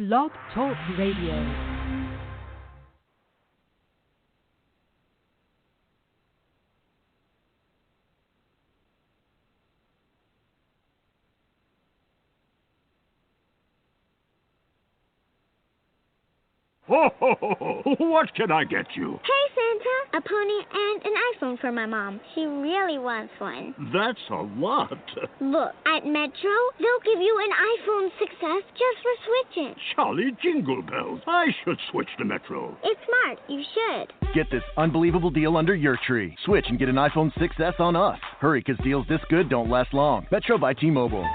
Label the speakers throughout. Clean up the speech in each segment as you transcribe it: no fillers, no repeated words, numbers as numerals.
Speaker 1: Blog Talk Radio.
Speaker 2: Ho, ho, ho, ho. What can I get you?
Speaker 3: Hey, Santa. A pony and an iPhone for my mom. She really wants one.
Speaker 2: That's a lot.
Speaker 3: Look, at Metro, they'll give you an iPhone 6S just for switching.
Speaker 2: Jolly jingle bells. I should switch to Metro.
Speaker 3: It's smart. You should.
Speaker 4: Get this unbelievable deal under your tree. Switch and get an iPhone 6S on us. Hurry, because deals this good don't last long. Metro by T-Mobile.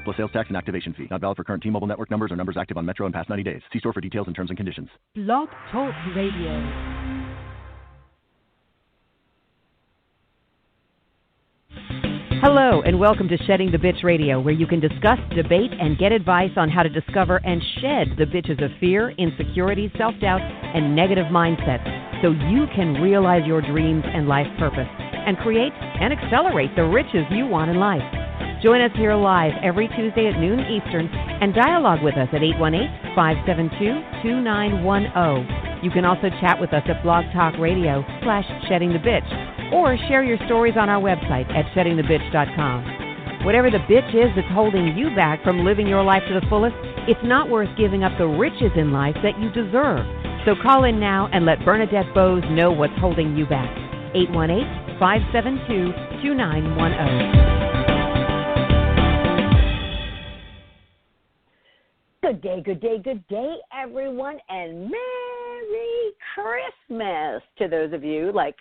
Speaker 4: Plus sales tax and activation fee. Not valid for current T-Mobile network numbers or numbers active on Metro in past 90 days. See store for details and terms and conditions.
Speaker 1: Blog Talk Radio. Hello, and welcome to Shedding the Bitch Radio, where you can discuss, debate, and get advice on how to discover and shed the bitches of fear, insecurity, self-doubt, and negative mindsets so you can realize your dreams and life purpose and create and accelerate the riches you want in life. Join us here live every Tuesday at noon Eastern and dialogue with us at 818-572-2910. You can also chat with us at Blog Talk Radio /SheddingTheBitch or share your stories on our website at SheddingTheBitch.com. Whatever the bitch is that's holding you back from living your life to the fullest, it's not worth giving up the riches in life that you deserve. So call in now and let Bernadette Boas know what's holding you back. 818-572-2910.
Speaker 5: Good day, everyone, and Merry Christmas to those of you like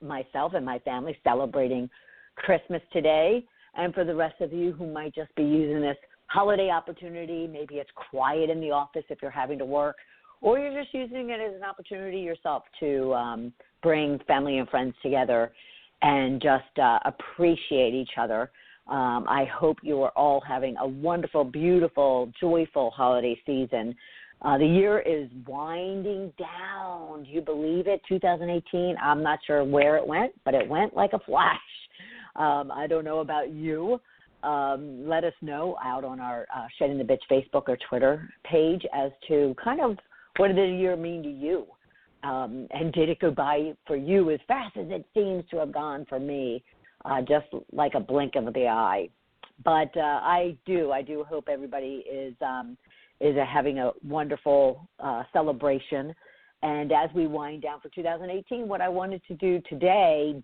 Speaker 5: myself and my family celebrating Christmas today, and for the rest of you who might just be using this holiday opportunity. Maybe it's quiet in the office if you're having to work, or you're just using it as an opportunity yourself to bring family and friends together and just appreciate each other. I hope you are all having a wonderful, beautiful, joyful holiday season. The year is winding down. Do you believe it? 2018, I'm not sure where it went, but it went like a flash. I don't know about you. Let us know out on our Shedding the Bitch Facebook or Twitter page as to kind of what did the year mean to you? And did it go by for you as fast as it seems to have gone for me? Just like a blink of the eye. But I do hope everybody is having a wonderful celebration. And as we wind down for 2018, what I wanted to do today,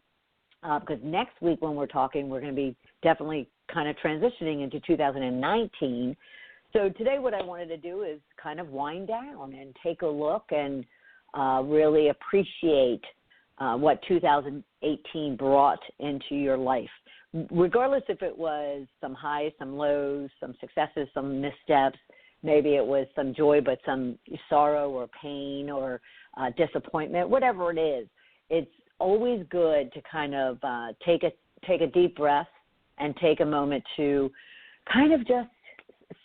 Speaker 5: because next week when we're talking, we're going to be definitely kind of transitioning into 2019. So today what I wanted to do is kind of wind down and take a look and really appreciate what 2018 brought into your life, regardless if it was some highs, some lows, some successes, some missteps. Maybe it was some joy, but some sorrow or pain or disappointment, whatever it is. It's always good to kind of take a deep breath and take a moment to kind of just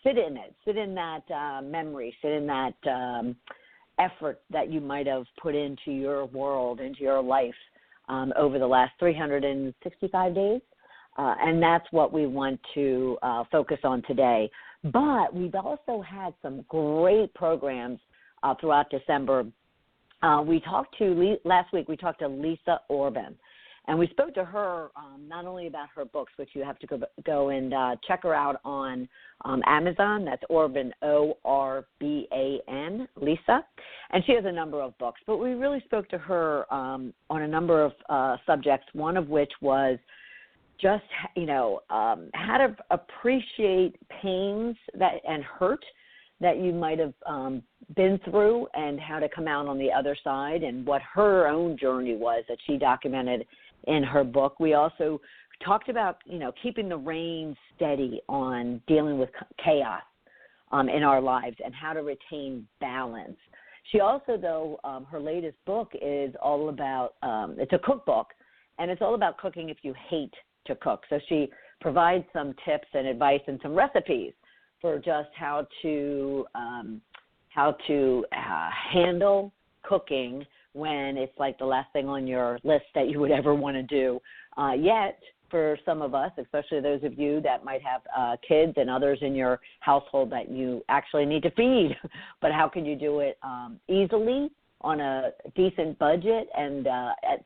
Speaker 5: sit in it, sit in that memory, sit in that effort that you might have put into your world, into your life over the last 365 days. And that's what we want to focus on today. But we've also had some great programs throughout December. Last week we talked to Lisa Orban. And we spoke to her not only about her books, which you have to go and check her out on Amazon. That's Orban, Orban, Lisa. And she has a number of books. But we really spoke to her on a number of subjects, one of which was just, how to appreciate pains and hurt that you might have been through and how to come out on the other side and what her own journey was that she documented in her book. We also talked about, keeping the reins steady on dealing with chaos in our lives and how to retain balance. She also, though, her latest book is all about, it's a cookbook, and it's all about cooking if you hate to cook. So she provides some tips and advice and some recipes for just how to handle cooking when it's like the last thing on your list that you would ever want to do, yet for some of us, especially those of you that might have kids and others in your household that you actually need to feed. But how can you do it easily on a decent budget and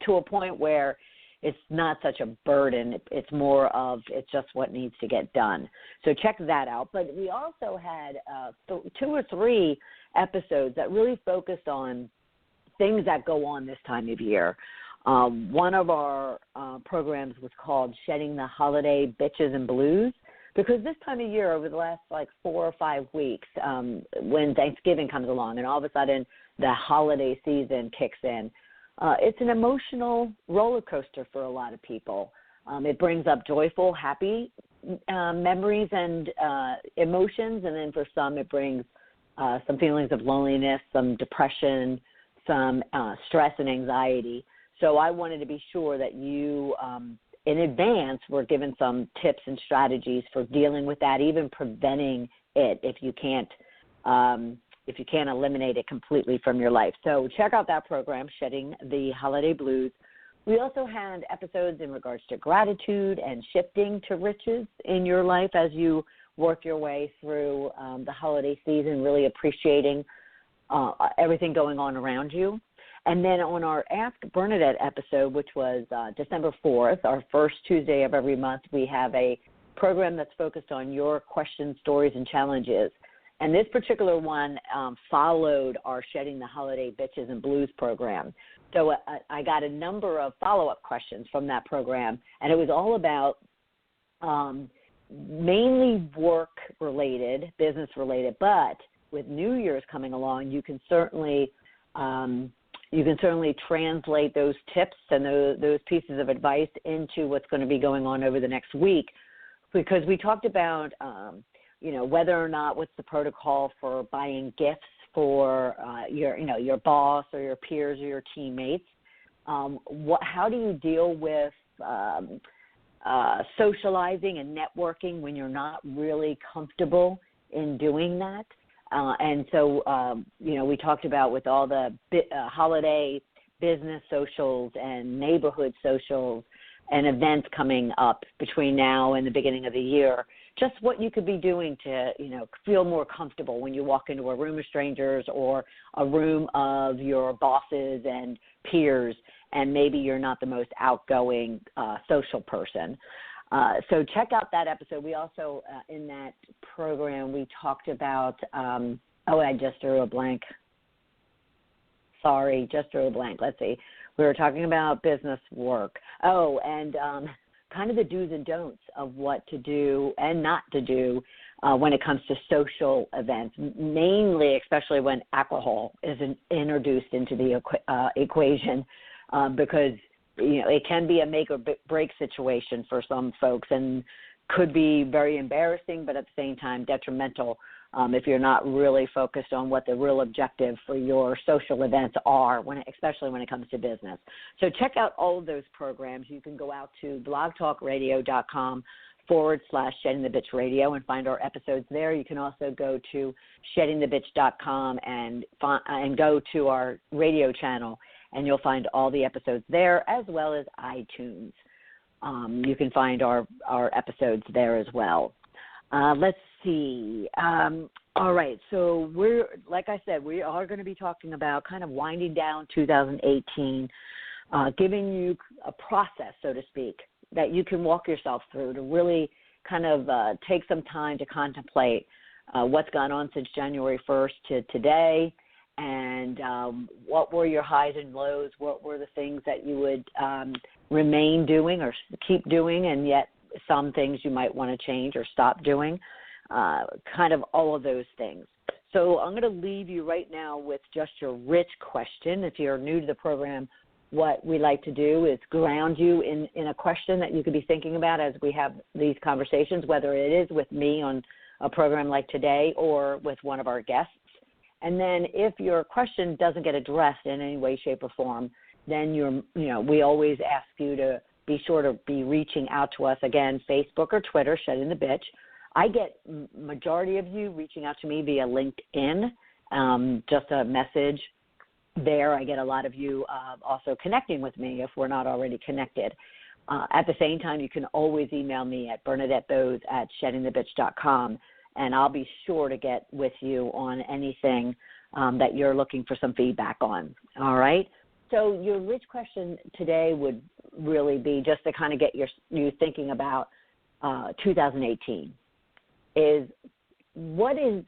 Speaker 5: to a point where it's not such a burden. It's more of it's just what needs to get done. So check that out. But we also had 2 or 3 episodes that really focused on things that go on this time of year. One of our programs was called Shedding the Holiday Bitches and Blues, because this time of year, over the last 4 or 5 weeks, when Thanksgiving comes along and all of a sudden the holiday season kicks in, it's an emotional roller coaster for a lot of people. It brings up joyful, happy memories and emotions, and then for some it brings some feelings of loneliness, some depression, some stress and anxiety. So I wanted to be sure that you, in advance, were given some tips and strategies for dealing with that, even preventing it if you can't eliminate it completely from your life. So check out that program, Shedding the Holiday Blues. We also had episodes in regards to gratitude and shifting to riches in your life as you work your way through the holiday season, really appreciating everything going on around you. And then on our Ask Bernadette episode, which was December 4th, our first Tuesday of every month, we have a program that's focused on your questions, stories, and challenges. And this particular one followed our Shedding the Holiday Bitches and Blues program. So I got a number of follow-up questions from that program, and it was all about mainly work-related, business-related, but with New Year's coming along, you can certainly translate those tips and those pieces of advice into what's going to be going on over the next week, because we talked about, whether or not what's the protocol for buying gifts for your boss or your peers or your teammates. How do you deal with socializing and networking when you're not really comfortable in doing that? And so, we talked about with all the holiday business socials and neighborhood socials and events coming up between now and the beginning of the year, just what you could be doing to, feel more comfortable when you walk into a room of strangers or a room of your bosses and peers, and maybe you're not the most outgoing social person. So check out that episode. We also, in that program, we talked about, I just drew a blank. Sorry, just drew a blank. Let's see. We were talking about business work. And kind of the do's and don'ts of what to do and not to do when it comes to social events, mainly, especially when alcohol is introduced into the equation, because it can be a make or break situation for some folks and could be very embarrassing, but at the same time detrimental if you're not really focused on what the real objective for your social events are, especially when it comes to business. So check out all of those programs. You can go out to blogtalkradio.com/Shedding the Bitch Radio and find our episodes there. You can also go to sheddingthebitch.com and go to our radio channel, and you'll find all the episodes there, as well as iTunes. You can find our episodes there as well. Let's see. All right. So like I said, we are going to be talking about kind of winding down 2018, giving you a process, so to speak, that you can walk yourself through to really kind of take some time to contemplate what's gone on since January 1st to today, and what were your highs and lows, what were the things that you would remain doing or keep doing, and yet some things you might want to change or stop doing, kind of all of those things. So I'm going to leave you right now with just your rich question. If you're new to the program, what we like to do is ground you in a question that you could be thinking about as we have these conversations, whether it is with me on a program like today or with one of our guests. And then if your question doesn't get addressed in any way, shape, or form, then we always ask you to be sure to be reaching out to us, again, Facebook or Twitter, Shedding the Bitch. I get majority of you reaching out to me via LinkedIn, just a message there. I get a lot of you also connecting with me if we're not already connected. At the same time, you can always email me at BernadetteBoas@sheddingthebitch.com, and I'll be sure to get with you on anything that you're looking for some feedback on. All right? So your rich question today would really be just to kind of get you thinking about 2018. What is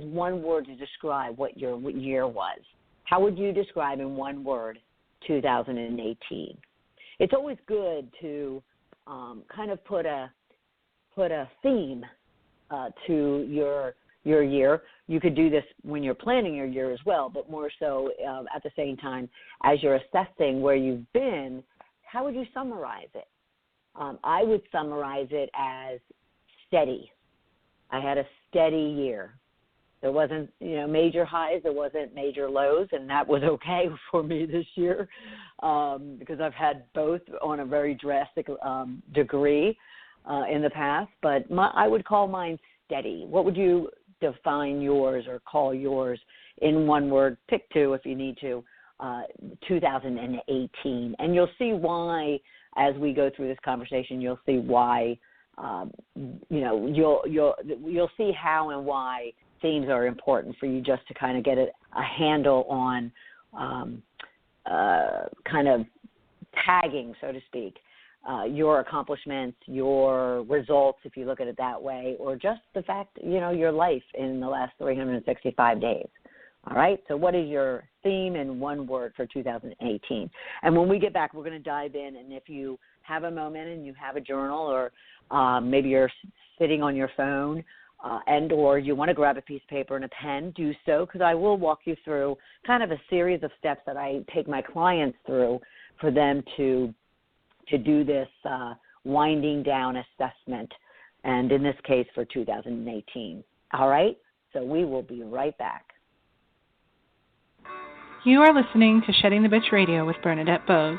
Speaker 5: one word to describe what your year was? How would you describe in one word 2018? It's always good to kind of put a theme to your year. You could do this when you're planning your year as well, but more so at the same time as you're assessing where you've been. How would you summarize it? I would summarize it as steady. I had a steady year. There wasn't, major highs. There wasn't major lows, and that was okay for me this year because I've had both on a very drastic degree in the past. But I would call mine steady. What would you define yours or call yours in one word? Pick two if you need to. 2018, and you'll see why as we go through this conversation. You'll see why. You'll see how and why themes are important for you, just to kind of get a handle on kind of tagging, so to speak, your accomplishments, your results, if you look at it that way, or just the fact, your life in the last 365 days. All right, so what is your theme in one word for 2018? And when we get back, we're going to dive in, and if you have a moment and you have a journal, or maybe you're sitting on your phone and or you want to grab a piece of paper and a pen, do so, because I will walk you through kind of a series of steps that I take my clients through for them to do this winding down assessment, and in this case for 2018. All right, so we will be right back.
Speaker 6: You are listening to Shedding the Bitch Radio with Bernadette Boas.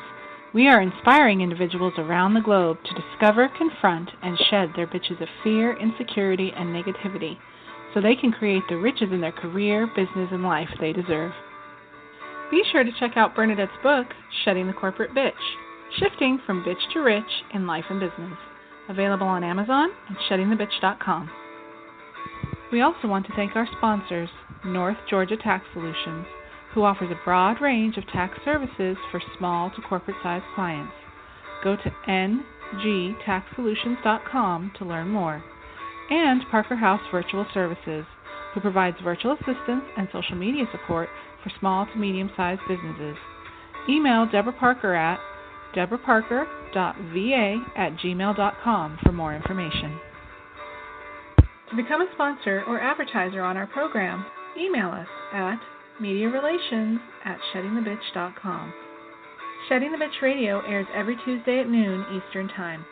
Speaker 6: We are inspiring individuals around the globe to discover, confront, and shed their bitches of fear, insecurity, and negativity so they can create the riches in their career, business, and life they deserve. Be sure to check out Bernadette's book, Shedding the Corporate Bitch, Shifting from Bitch to Rich in Life and Business, available on Amazon and sheddingthebitch.com. We also want to thank our sponsors, North Georgia Tax Solutions, who offers a broad range of tax services for small to corporate-sized clients. Go to ngtaxsolutions.com to learn more. And Parker House Virtual Services, who provides virtual assistance and social media support for small to medium-sized businesses. Email Deborah Parker at deborahparker.va@gmail.com for more information. To become a sponsor or advertiser on our program, email us at mediarelations@sheddingthebitch.com. Shedding the Bitch Radio airs every Tuesday at noon Eastern Time.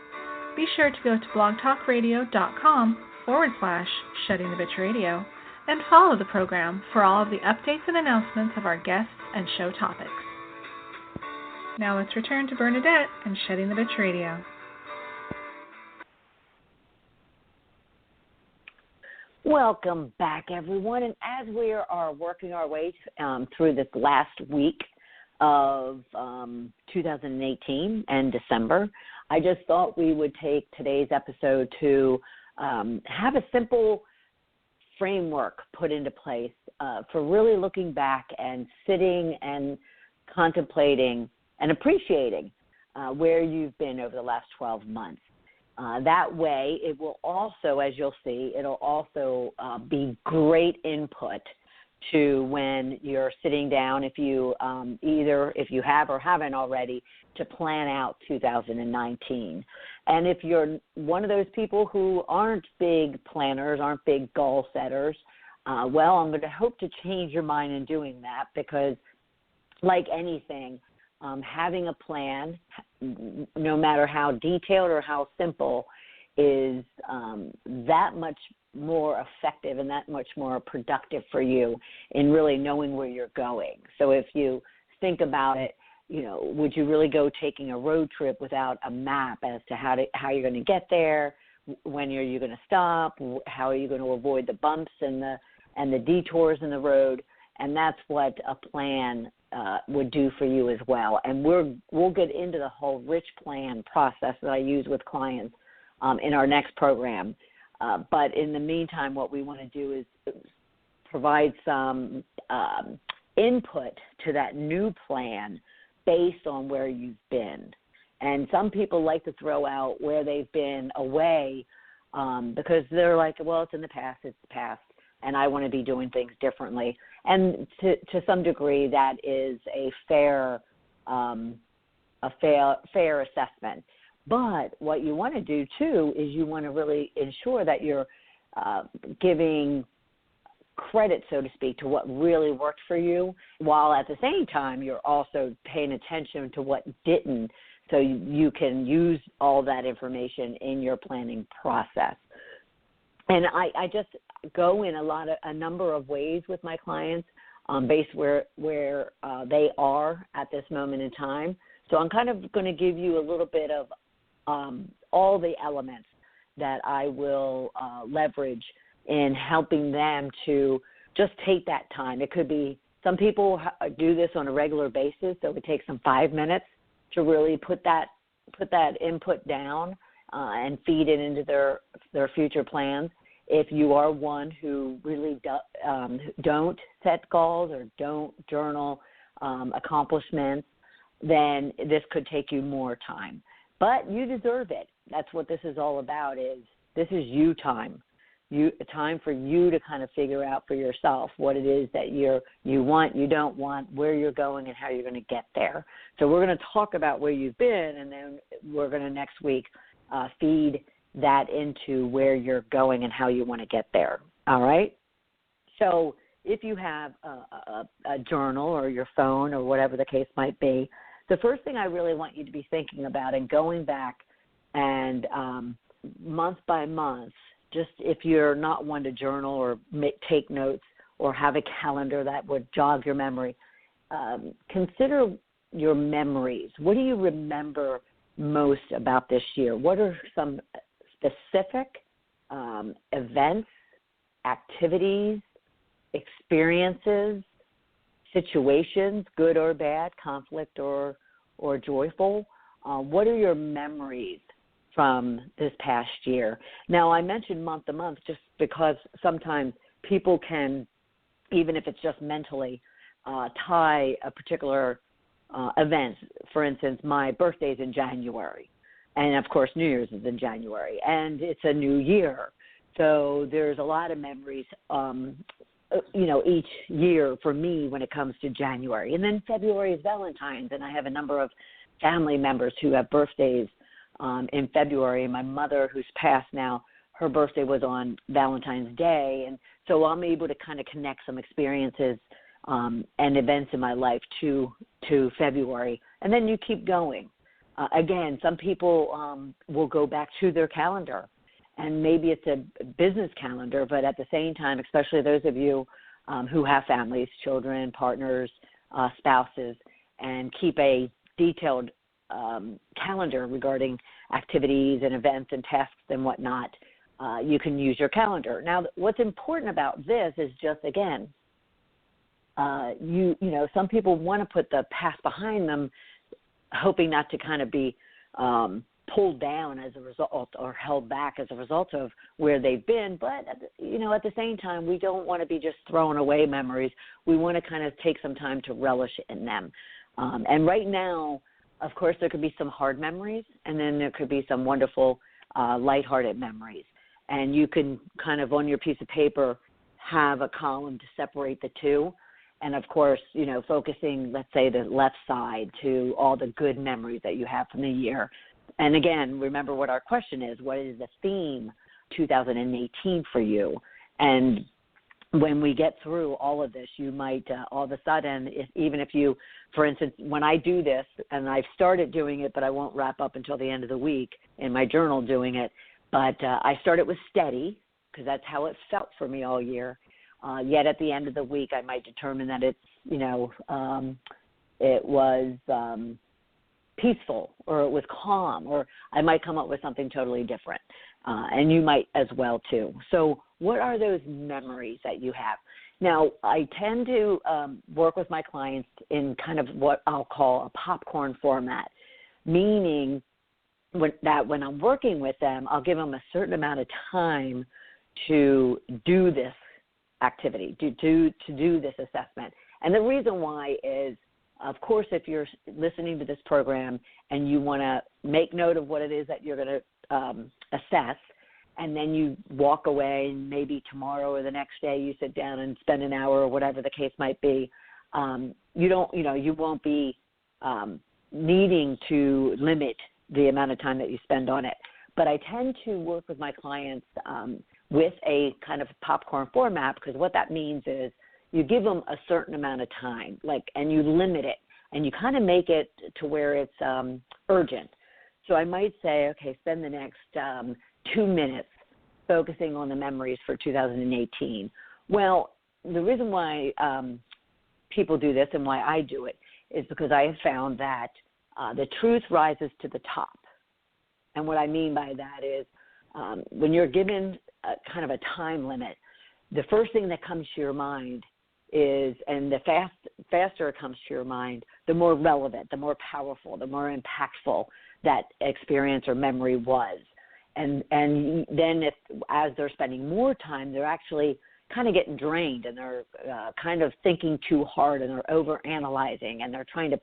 Speaker 6: Be sure to go to blogtalkradio.com/Shedding the Bitch Radio and follow the program for all of the updates and announcements of our guests and show topics. Now let's return to Bernadette and Shedding the Bitch Radio.
Speaker 5: Welcome back, everyone. And as we are working our way through this last week of 2018 and December, I just thought we would take today's episode to have a simple framework put into place for really looking back and sitting and contemplating and appreciating where you've been over the last 12 months. That way, it will also, as you'll see, it'll also be great input to when you're sitting down, if you if you have or haven't already, to plan out 2019. And if you're one of those people who aren't big planners, aren't big goal setters, well, I'm going to hope to change your mind in doing that, because like anything, having a plan, no matter how detailed or how simple, is that much more effective and that much more productive for you in really knowing where you're going. So if you think about it, would you really go taking a road trip without a map as to how you're going to get there? When are you going to stop? How are you going to avoid the bumps and the detours in the road? And that's what a plan would do for you as well. And we'll get into the whole rich plan process that I use with clients in our next program. But in the meantime, what we want to do is provide some input to that new plan based on where you've been. And some people like to throw out where they've been away because they're like, well, it's in the past, and I want to be doing things differently. And to some degree, that is a fair assessment. But what you want to do, too, is you want to really ensure that you're giving credit, so to speak, to what really worked for you, while at the same time you're also paying attention to what didn't, so you can use all that information in your planning process. And I just go in a number of ways with my clients based where they are at this moment in time. So I'm kind of going to give you a little bit of all the elements that I will leverage in helping them to just take that time. It could be, some people do this on a regular basis, so it takes them 5 minutes to really put that input down and feed it into their future plans. If you are one who really don't set goals or don't journal accomplishments, then this could take you more time. But you deserve it. That's what this is all about. This is you time. Time for you to kind of figure out for yourself what it is that you want, you don't want, where you're going, and how you're going to get there. So we're going to talk about where you've been, and then we're going to next week feed that into where you're going and how you want to get there. All right? So if you have a journal or your phone or whatever the case might be, the first thing I really want you to be thinking about and going back and month by month, just if you're not one to journal or take notes or have a calendar that would jog your memory, consider your memories. What do you remember most about this year? What are some specific events, activities, experiences, situations, good or bad, conflict or joyful? What are your memories from this past year? Now, I mentioned month to month just because sometimes people can, even if it's just mentally, tie a particular event. For instance, my birthday's in January, and of course New Year's is in January, and it's a new year. So there's a lot of memories, each year for me when it comes to January. And then February is Valentine's, and I have a number of family members who have birthdays in February. My mother, who's passed now, her birthday was on Valentine's Day, and so I'm able to kind of connect some experiences and events in my life to February, and then you keep going. Again, some people will go back to their calendar, and maybe it's a business calendar, but at the same time, especially those of you who have families, children, partners, spouses, and keep a detailed calendar regarding activities and events and tasks and whatnot, you can use your calendar. Now, what's important about this is just, again, some people want to put the past behind them, hoping not to kind of be pulled down as a result or held back as a result of where they've been. But, at the same time, we don't want to be just throwing away memories. We want to kind of take some time to relish in them. And right now, of course, there could be some hard memories, and then there could be some wonderful, lighthearted memories. And you can kind of, on your piece of paper, have a column to separate the two. And, of course, focusing, let's say, the left side to all the good memories that you have from the year. And, again, remember what our question is. What is the theme 2018 for you? And when we get through all of this, you might all of a sudden, even if you, for instance, when I do this, and I've started doing it, but I won't wrap up until the end of the week in my journal doing it, but I started with steady because that's how it felt for me all year. Yet at the end of the week, I might determine that it's, it was peaceful, or it was calm, or I might come up with something totally different. And you might as well too. So what are those memories that you have? Now, I tend to work with my clients in kind of what I'll call a popcorn format, meaning when I'm working with them, I'll give them a certain amount of time to do this activity, to do this assessment. And the reason why is, of course, if you're listening to this program and you want to make note of what it is that you're going to assess, and then you walk away, and maybe tomorrow or the next day you sit down and spend an hour or whatever the case might be, you won't be needing to limit the amount of time that you spend on it. But I tend to work with my clients with a kind of popcorn format, because what that means is you give them a certain amount of time, and you limit it, and you kind of make it to where it's urgent. So I might say, okay, spend the next 2 minutes focusing on the memories for 2018. Well, the reason why people do this and why I do it is because I have found that the truth rises to the top. And what I mean by that is when you're given kind of a time limit, the first thing that comes to your mind is, and the faster it comes to your mind, the more relevant, the more powerful, the more impactful that experience or memory was. And then as they're spending more time, they're actually kind of getting drained, and they're kind of thinking too hard, and they're over-analyzing, and they're trying to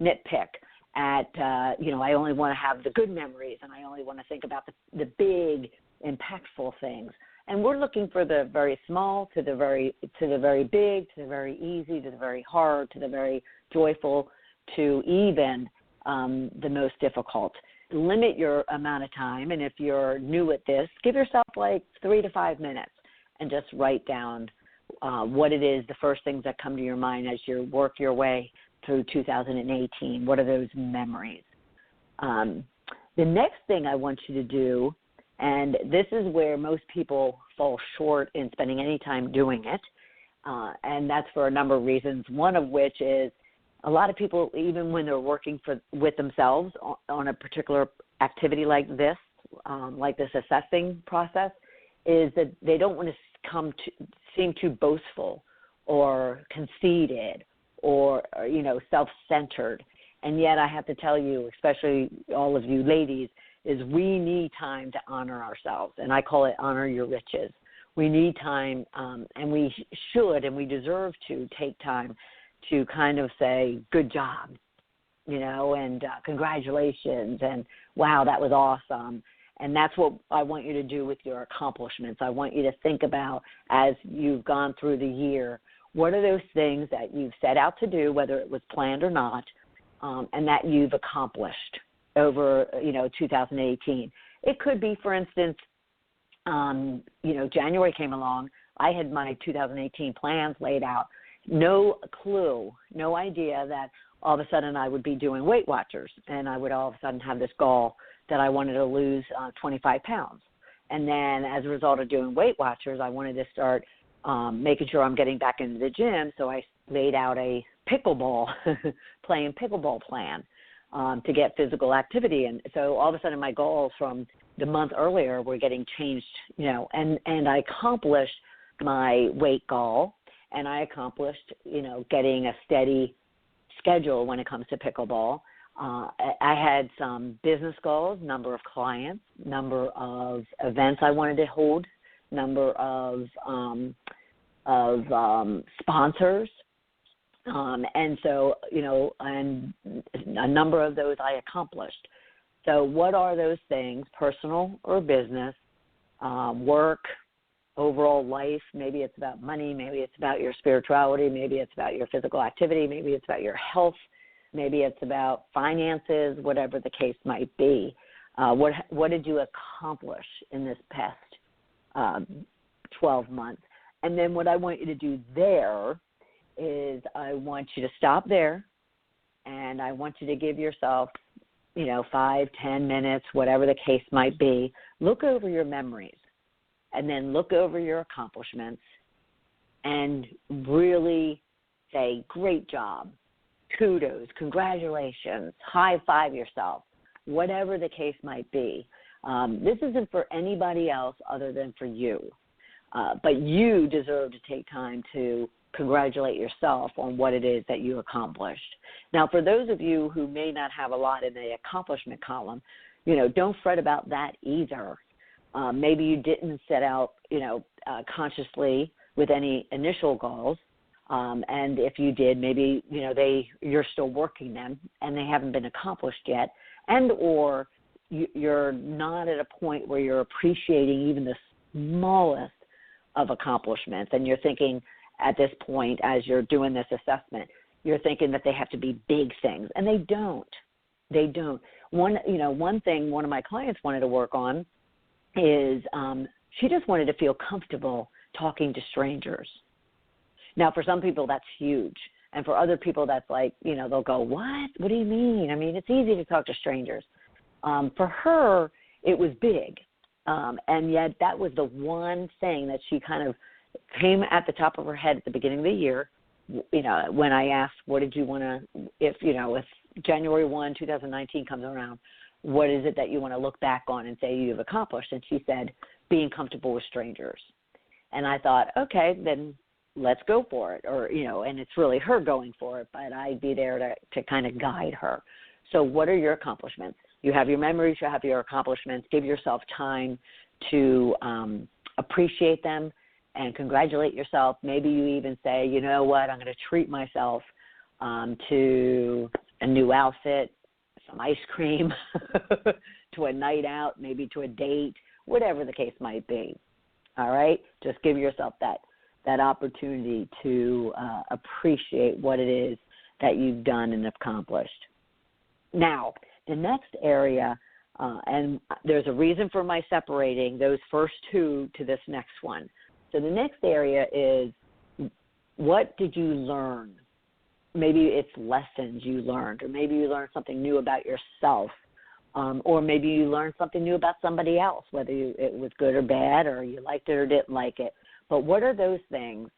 Speaker 5: nitpick at, I only want to have the good memories, and I only want to think about the big, impactful things. And we're looking for the very small to the very big, to the very easy, to the very hard, to the very joyful, to even the most difficult. Limit your amount of time, and if you're new at this, give yourself 3 to 5 minutes and just write down what it is, the first things that come to your mind as you work your way through 2018. What are those memories? The next thing I want you to do, and this is where most people fall short in spending any time doing it, and that's for a number of reasons, one of which is a lot of people, even when they're working with themselves on a particular activity like this assessing process, is that they don't want to seem too boastful or conceited or self-centered. And yet I have to tell you, especially all of you ladies, is we need time to honor ourselves. And I call it honor your riches. We need time, and we should and we deserve to take time to kind of say, good job, and congratulations, and wow, that was awesome. And that's what I want you to do with your accomplishments. I want you to think about, as you've gone through the year, what are those things that you've set out to do, whether it was planned or not, and that you've accomplished over, 2018. It could be, for instance, January came along. I had my 2018 plans laid out. No clue, no idea that all of a sudden I would be doing Weight Watchers, and I would all of a sudden have this goal that I wanted to lose 25 pounds. And then as a result of doing Weight Watchers, I wanted to start making sure I'm getting back into the gym, so I laid out a playing pickleball plan to get physical activity. And so all of a sudden my goals from the month earlier were getting changed, and I accomplished my weight goal. And I accomplished, getting a steady schedule when it comes to pickleball. I had some business goals, number of clients, number of events I wanted to hold, number of sponsors. And so, and a number of those I accomplished. So what are those things, personal or business, work, overall life? Maybe it's about money, maybe it's about your spirituality, maybe it's about your physical activity, maybe it's about your health, maybe it's about finances, whatever the case might be. What did you accomplish in this past 12 months? And then what I want you to do there is I want you to stop there, and I want you to give yourself, 5, 10 minutes, whatever the case might be. Look over your memories, and then look over your accomplishments and really say, great job, kudos, congratulations, high five yourself, whatever the case might be. This isn't for anybody else other than for you. but you deserve to take time to congratulate yourself on what it is that you accomplished. Now, for those of you who may not have a lot in the accomplishment column, don't fret about that either. Maybe you didn't set out, consciously with any initial goals. And if you did, maybe, you're still working them and they haven't been accomplished yet. And or you're not at a point where you're appreciating even the smallest of accomplishments. And you're thinking at this point, as you're doing this assessment, you're thinking that they have to be big things. And they don't. They don't. One thing one of my clients wanted to work on is she just wanted to feel comfortable talking to strangers. Now, for some people, that's huge. And for other people, that's like, they'll go, what? What do you mean? I mean, it's easy to talk to strangers. For her, it was big. And yet that was the one thing that she kind of came at the top of her head at the beginning of the year. When I asked, what did you want to, if January 1, 2019 comes around, what is it that you want to look back on and say you've accomplished? And she said, being comfortable with strangers. And I thought, okay, then let's go for it. Or, and it's really her going for it, but I'd be there to kind of guide her. So what are your accomplishments? You have your memories, you have your accomplishments. Give yourself time to appreciate them and congratulate yourself. Maybe you even say, you know what, I'm going to treat myself to a new outfit, some ice cream, to a night out, maybe to a date, whatever the case might be. All right? Just give yourself that opportunity to appreciate what it is that you've done and accomplished. Now, the next area, and there's a reason for my separating those first two to this next one. So the next area is, what did you learn? Maybe it's lessons you learned, or maybe you learned something new about yourself, or maybe you learned something new about somebody else, whether it was good or bad, or you liked it or didn't like it. But what are those things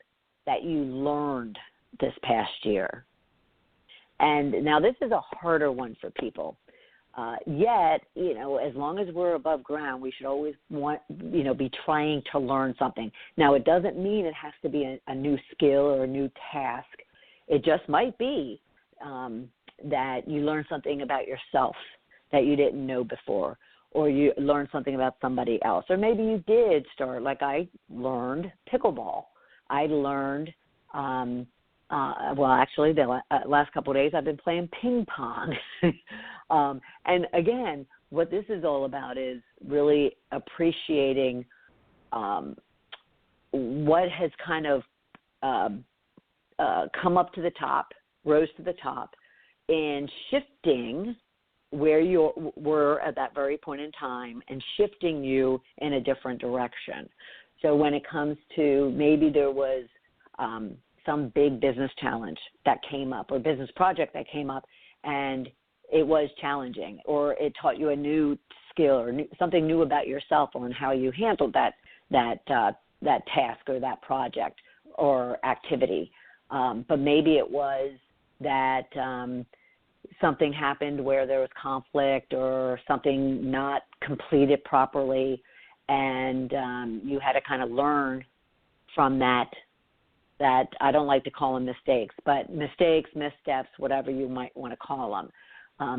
Speaker 5: that you learned this past year? And now this is a harder one for people. Yet, as long as we're above ground, we should always be trying to learn something. Now, it doesn't mean it has to be a new skill or a new task. It just might be that you learn something about yourself that you didn't know before, or you learned something about somebody else. Or maybe you did start, like I learned pickleball. I learned, actually, the last couple of days I've been playing ping pong. And again, what this is all about is really appreciating what has kind of come up to the top, rose to the top, and shifting where you were at that very point in time and shifting you in a different direction. So when it comes to maybe there was some big business challenge that came up or business project that came up and it was challenging, or it taught you a new skill or something new about yourself on how you handled that task or that project or activity. But maybe it was that something happened where there was conflict or something not completed properly, and you had to kind of learn from that I don't like to call them mistakes, but mistakes, missteps, whatever you might want to call them.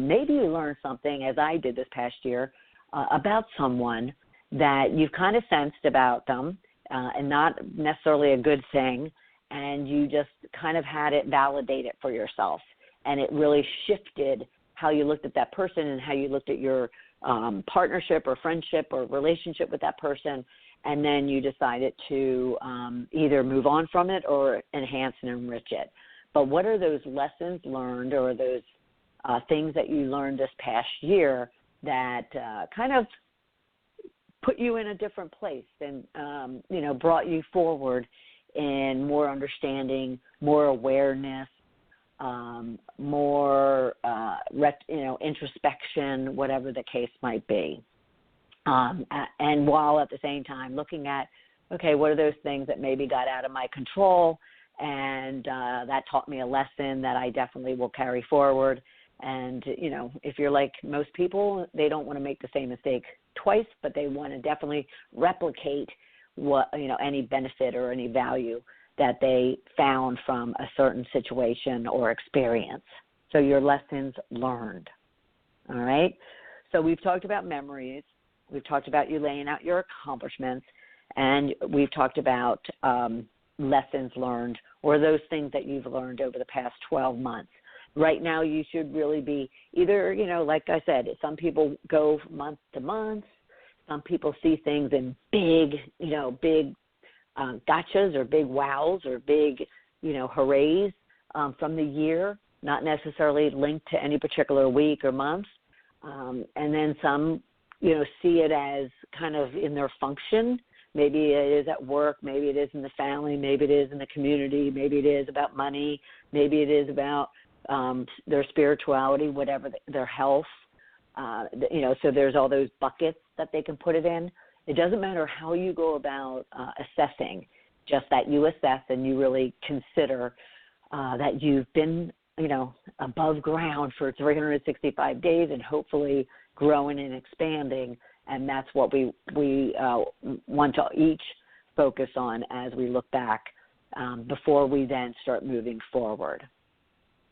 Speaker 5: Maybe you learned something, as I did this past year, about someone that you've kind of sensed about them and not necessarily a good thing, and you just kind of had it validated for yourself. And it really shifted how you looked at that person and how you looked at your partnership or friendship or relationship with that person. And then you decided to either move on from it or enhance and enrich it. But what are those lessons learned or those things that you learned this past year that kind of put you in a different place and, brought you forward in more understanding, more awareness, more, introspection, whatever the case might be. And while at the same time looking at, okay, what are those things that maybe got out of my control, and that taught me a lesson that I definitely will carry forward. And, if you're like most people, they don't want to make the same mistake twice, but they want to definitely replicate any benefit or any value that they found from a certain situation or experience. So your lessons learned. All right? So we've talked about memories. We've talked about you laying out your accomplishments. And we've talked about lessons learned, or those things that you've learned over the past 12 months. Right now you should really be either, like I said, some people go month to month. Some people see things in big gotchas or big wows or big, hoorays from the year, not necessarily linked to any particular week or month. And then some, see it as kind of in their function. Maybe it is at work, maybe it is in the family, maybe it is in the community, maybe it is about money, maybe it is about their spirituality, whatever, their health. So there's all those buckets that they can put it in. It doesn't matter how you go about assessing, just that you assess and you really consider that you've been, above ground for 365 days and hopefully growing and expanding. And that's what we want to each focus on as we look back before we then start moving forward.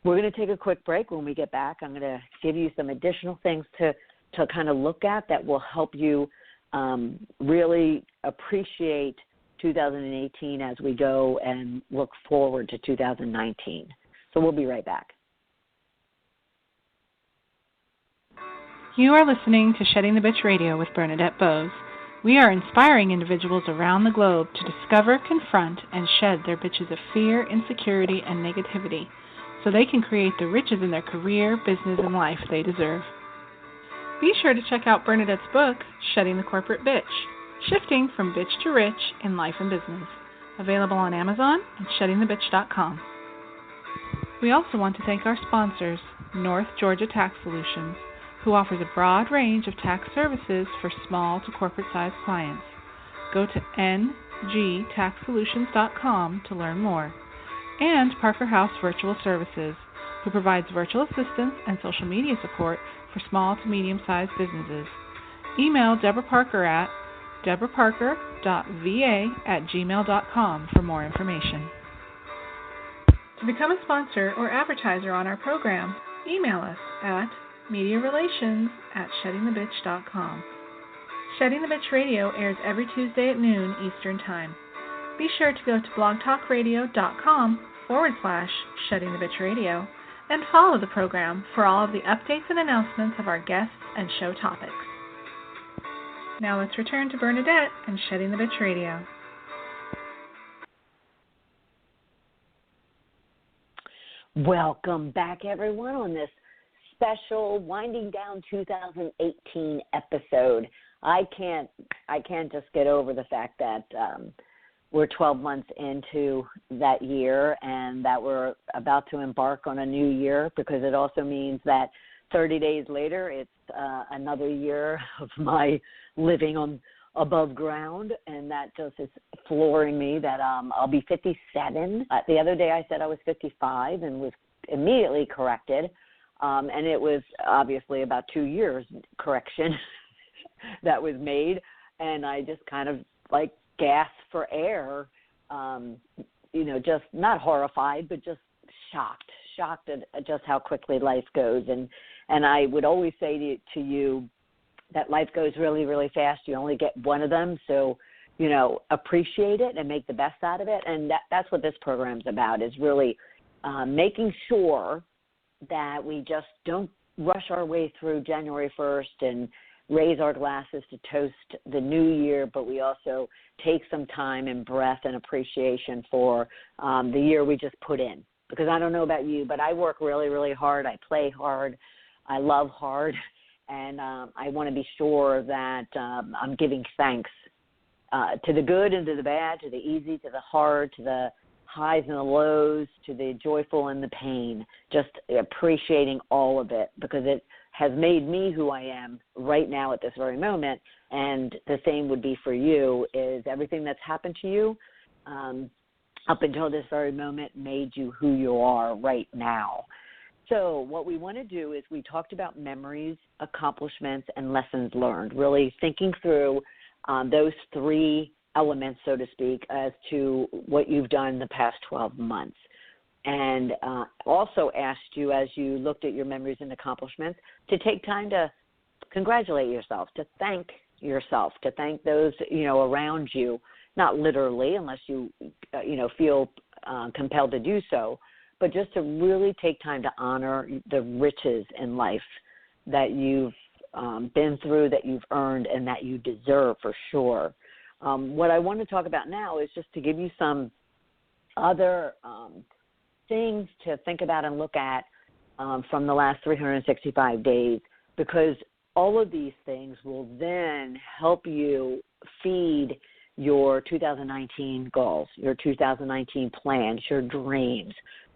Speaker 5: We're going to take a quick break. When we get back, I'm going to give you some additional things to kind of look at that will help you really appreciate 2018 as we go and look forward to 2019. So we'll be right back.
Speaker 6: You are listening to Shedding the Bitch Radio with Bernadette Boas. We are inspiring individuals around the globe to discover, confront, and shed their bitches of fear, insecurity, and negativity so they can create the riches in their career, business, and life they deserve. Be sure to check out Bernadette's book, Shedding the Corporate Bitch, Shifting from Bitch to Rich in Life and Business, available on Amazon and sheddingthebitch.com. We also want to thank our sponsors, North Georgia Tax Solutions, who offers a broad range of tax services for small to corporate-sized clients. Go to ngtaxsolutions.com to learn more. And Parker House Virtual Services, who provides virtual assistance and social media support for small to medium-sized businesses. Email Deborah Parker at deborahparker.va@gmail.com for more information. To become a sponsor or advertiser on our program, email us at mediarelations@sheddingthebitch.com. Shedding the Bitch Radio airs every Tuesday at noon Eastern Time. Be sure to go to blogtalkradio.com/Shedding the Bitch Radio and follow the program for all of the updates and announcements of our guests and show topics. Now let's return to Bernadette and Shedding the Bitch Radio.
Speaker 5: Welcome back, everyone, on this special Winding Down 2018 episode. I can't just get over the fact that we're 12 months into that year and that we're about to embark on a new year, because it also means that 30 days later it's another year of my living on above ground, and that just is flooring me that I'll be 57. The other day I said I was 55 and was immediately corrected. And it was obviously about 2 years correction that was made. And I just kind of like gasped for air, just not horrified, but just shocked at just how quickly life goes. And I would always say to you that life goes really, really fast. You only get one of them. So, appreciate it and make the best out of it. And that's what this program's about, is really making sure that we just don't rush our way through January 1st and raise our glasses to toast the new year, but we also take some time and breath and appreciation for the year we just put in. Because I don't know about you, but I work really, really hard. I play hard. I love hard. And I want to be sure that I'm giving thanks to the good and to the bad, to the easy, to the hard, to the highs and the lows, to the joyful and the pain, just appreciating all of it, because it has made me who I am right now at this very moment. And the same would be for you, is everything that's happened to you up until this very moment made you who you are right now. So what we want to do is, we talked about memories, accomplishments, and lessons learned, really thinking through those three elements, so to speak, as to what you've done the past 12 months. And also asked you, as you looked at your memories and accomplishments, to take time to congratulate yourself, to thank yourself, to thank those, around you, not literally unless you, feel compelled to do so, but just to really take time to honor the riches in life that you've been through, that you've earned, and that you deserve for sure. What I want to talk about now is just to give you some other things to think about and look at from the last 365 days, because all of these things will then help you feed your 2019 goals, your 2019 plans, your dreams,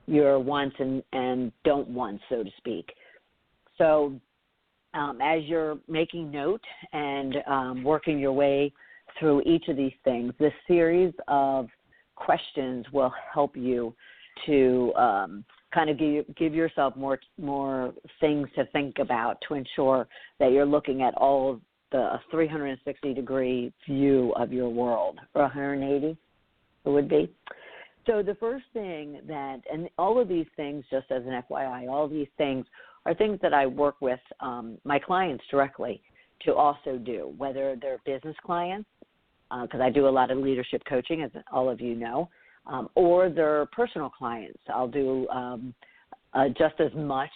Speaker 5: your wants and don't wants, so to speak. So as you're making note and working your way through each of these things, this series of questions will help you to kind of give yourself more things to think about to ensure that you're looking at all of the 360-degree view of your world, or 180 it would be. So the first thing and all of these things, just as an FYI, all of these things are things that I work with my clients directly to also do, whether they're business clients, because I do a lot of leadership coaching, as all of you know, or they're personal clients. I'll do just as much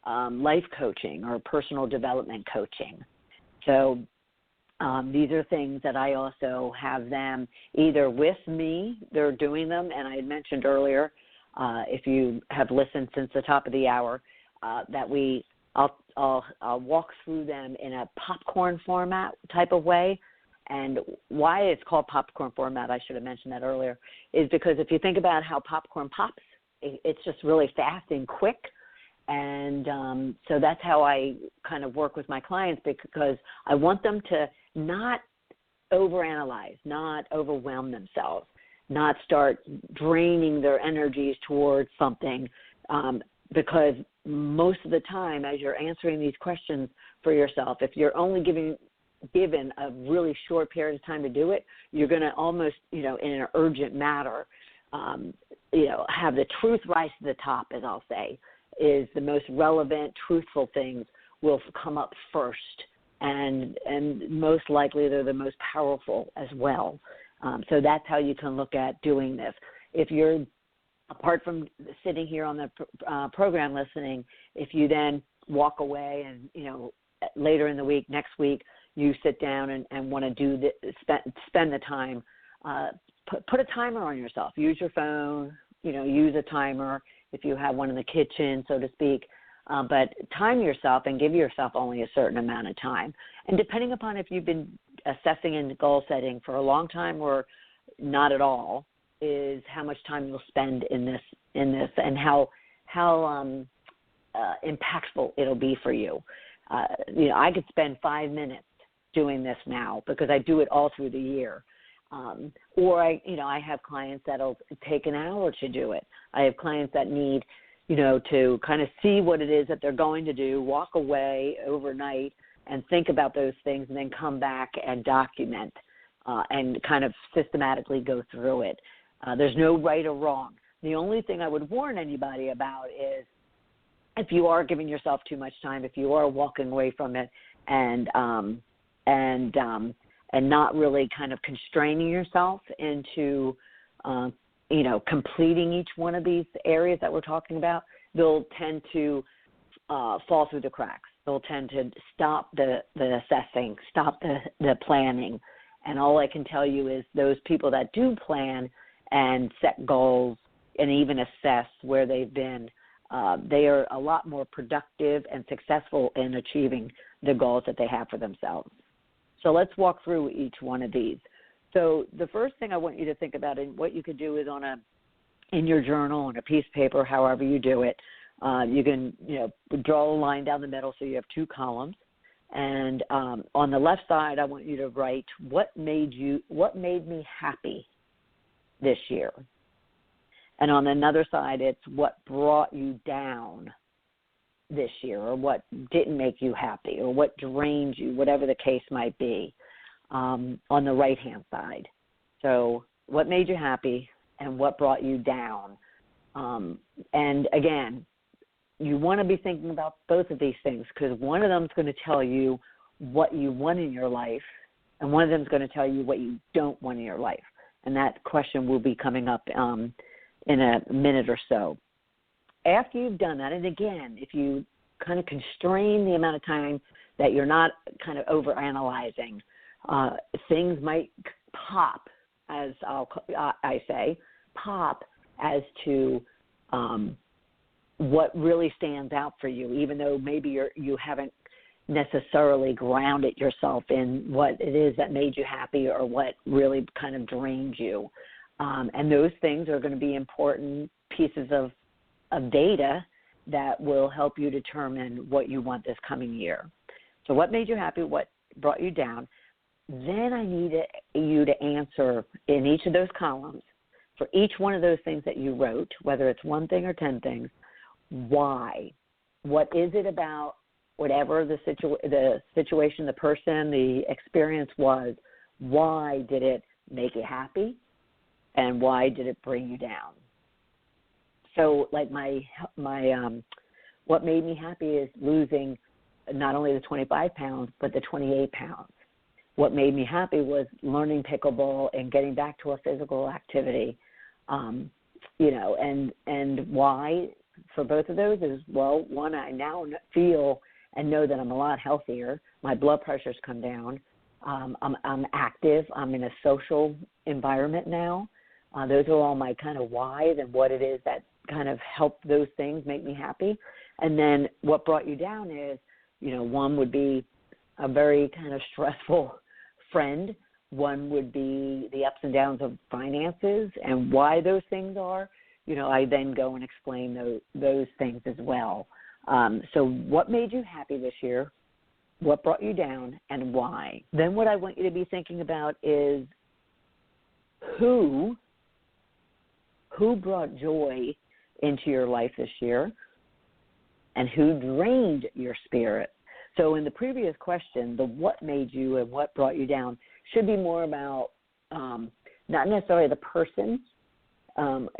Speaker 5: life coaching or personal development coaching. So these are things that I also have them either with me, they're doing them, and I had mentioned earlier, if you have listened since the top of the hour, that I'll walk through them in a popcorn format type of way. And why it's called popcorn format, I should have mentioned that earlier, is because if you think about how popcorn pops, it's just really fast and quick. And so that's how I kind of work with my clients, because I want them to not overanalyze, not overwhelm themselves, not start draining their energies towards something, because most of the time as you're answering these questions for yourself, if you're only given a really short period of time to do it, you're going to almost, in an urgent matter, have the truth rise to the top, as I'll say, is the most relevant, truthful things will come up first, and most likely they're the most powerful as well. So that's how you can look at doing this. If you're, apart from sitting here on the program listening, if you then walk away and, later in the week, next week, you sit down and want to do spend the time, put a timer on yourself. Use your phone, use a timer if you have one in the kitchen, so to speak. But time yourself and give yourself only a certain amount of time. And depending upon if you've been assessing and goal setting for a long time or not at all, is how much time you'll spend in this, and how impactful it'll be for you. I could spend 5 minutes doing this now because I do it all through the year. Or I have clients that'll take an hour to do it. I have clients that need, to kind of see what it is that they're going to do, walk away overnight and think about those things, and then come back and document and kind of systematically go through it. There's no right or wrong. The only thing I would warn anybody about is if you are giving yourself too much time, if you are walking away from it and not really kind of constraining yourself into, completing each one of these areas that we're talking about, they'll tend to fall through the cracks. They'll tend to stop the assessing, stop the planning. And all I can tell you is those people that do plan and set goals and even assess where they've been, they are a lot more productive and successful in achieving the goals that they have for themselves. So let's walk through each one of these. So the first thing I want you to think about, and what you could do is in your journal, on a piece of paper, however you do it, you can draw a line down the middle so you have two columns. And on the left side, I want you to write what made me happy this year. And on another side, it's what brought you down this year, or what didn't make you happy, or what drained you, whatever the case might be, on the right-hand side. So what made you happy and what brought you down? And again, you want to be thinking about both of these things, because one of them is going to tell you what you want in your life, and one of them is going to tell you what you don't want in your life. And that question will be coming up in a minute or so. After you've done that, and again, if you kind of constrain the amount of time that you're not kind of overanalyzing, things might pop, as I say, pop as to what really stands out for you, even though maybe you haven't necessarily grounded yourself in what it is that made you happy or what really kind of drained you. And those things are going to be important pieces of data that will help you determine what you want this coming year. So what made you happy, what brought you down? Then I need you to answer in each of those columns, for each one of those things that you wrote, whether it's one thing or 10 things, why? What is it about whatever the situation, the person, the experience was? Why did it make you happy, and why did it bring you down? So, like my what made me happy is losing not only the 25 pounds but the 28 pounds. What made me happy was learning pickleball and getting back to a physical activity. And why for both of those is, well, one, I now feel and know that I'm a lot healthier. My blood pressure's come down. I'm active. I'm in a social environment now. Those are all my kind of whys and what it is that kind of help those things make me happy. And then what brought you down is, one would be a very kind of stressful friend. One would be the ups and downs of finances and why those things are. I then go and explain those things as well. So what made you happy this year? What brought you down, and why? Then what I want you to be thinking about is who brought joy into your life this year, and who drained your spirit. So in the previous question, the what made you and what brought you down should be more about not necessarily the person,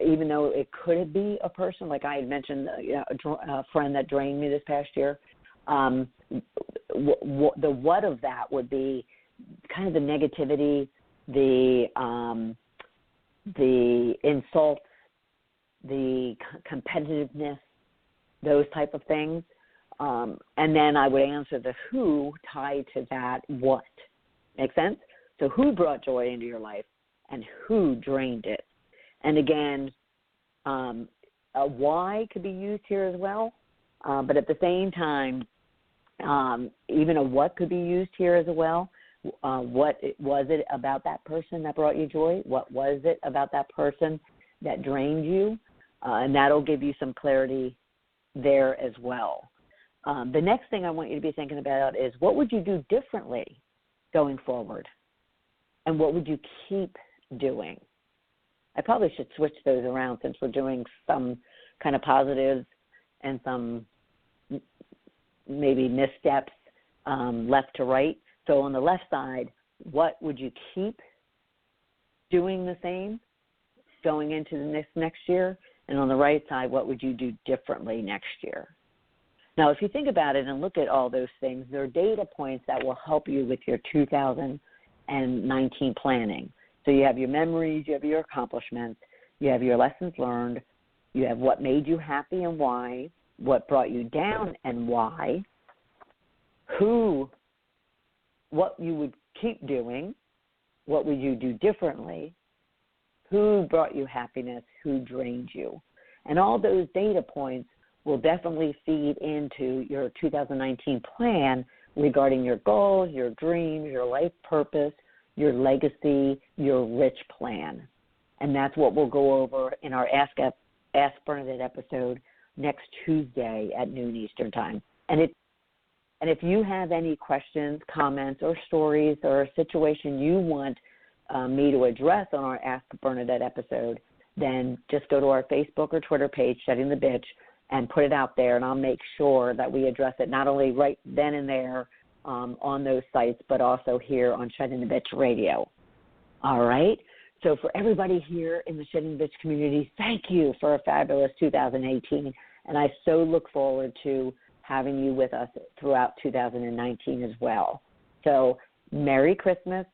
Speaker 5: even though it could be a person. Like I had mentioned, a friend that drained me this past year. The what of that would be kind of the negativity, the insults, the competitiveness, those type of things. And then I would answer the who tied to that what. Make sense? So who brought joy into your life and who drained it? And again, a why could be used here as well. But at the same time, even a what could be used here as well. What was it about that person that brought you joy? What was it about that person that drained you? And that'll give you some clarity there as well. The next thing I want you to be thinking about is what would you do differently going forward? And what would you keep doing? I probably should switch those around since we're doing some kind of positives and some maybe missteps left to right. So on the left side, what would you keep doing the same going into the next year? And on the right side, what would you do differently next year? Now, if you think about it and look at all those things, there are data points that will help you with your 2019 planning. So you have your memories, you have your accomplishments, you have your lessons learned, you have what made you happy and why, what brought you down and why, what you would keep doing, what would you do differently, who brought you happiness, who drained you. And all those data points will definitely feed into your 2019 plan regarding your goals, your dreams, your life purpose, your legacy, your rich plan. And that's what we'll go over in our Ask Bernadette episode next Tuesday at noon Eastern Time. And if you have any questions, comments, or stories or a situation you want me to address on our Ask Bernadette episode, then just go to our Facebook or Twitter page, Shedding the Bitch, and put it out there, and I'll make sure that we address it not only right then and there on those sites, but also here on Shedding the Bitch Radio. All right? So for everybody here in the Shedding the Bitch community, thank you for a fabulous 2018. And I so look forward to having you with us throughout 2019 as well. So Merry Christmas,